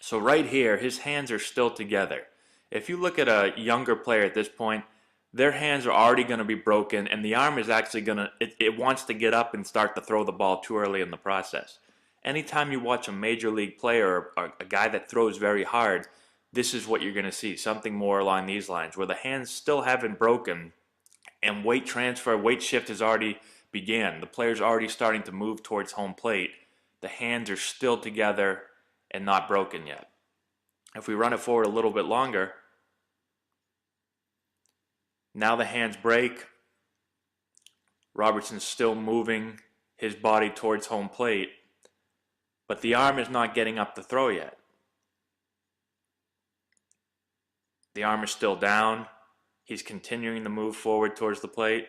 So right here, his hands are still together. If you look at a younger player at this point, their hands are already going to be broken, and the arm is actually going to, it wants to get up and start to throw the ball too early in the process. Anytime you watch a major league player or a guy that throws very hard, this is what you're going to see, something more along these lines, where the hands still haven't broken and weight transfer, weight shift has already began. The player's already starting to move towards home plate. The hands are still together and not broken yet. If we run it forward a little bit longer, now the hands break. Robertson's still moving his body towards home plate, but the arm is not getting up to throw yet. The arm is still down. He's continuing to move forward towards the plate.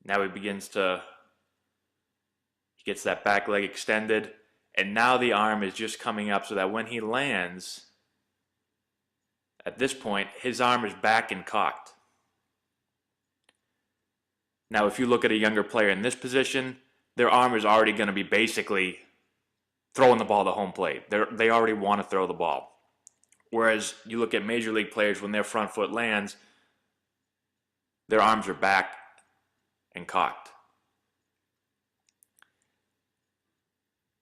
Now he gets that back leg extended, and now the arm is just coming up so that when he lands, at this point, his arm is back and cocked. Now, if you look at a younger player in this position, their arm is already going to be basically throwing the ball to home plate. They already want to throw the ball. Whereas you look at major league players, when their front foot lands, their arms are back and cocked.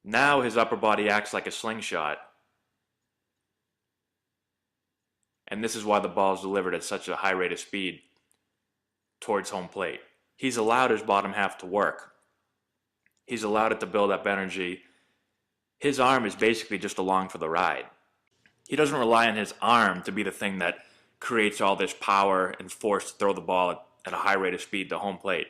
Now his upper body acts like a slingshot. And this is why the ball is delivered at such a high rate of speed towards home plate. He's allowed his bottom half to work. He's allowed it to build up energy. His arm is basically just along for the ride. He doesn't rely on his arm to be the thing that creates all this power and force to throw the ball at a high rate of speed to home plate.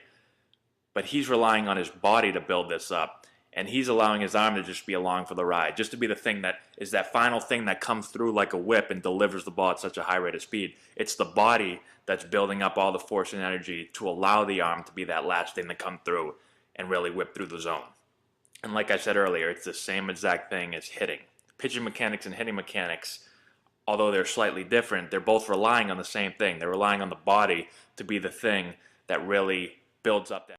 But he's relying on his body to build this up, and he's allowing his arm to just be along for the ride, just to be the thing that is that final thing that comes through like a whip and delivers the ball at such a high rate of speed. It's the body that's building up all the force and energy to allow the arm to be that last thing to come through and really whip through the zone. And like I said earlier, it's the same exact thing as hitting. Pitching mechanics and hitting mechanics, although they're slightly different, they're both relying on the same thing. They're relying on the body to be the thing that really builds up that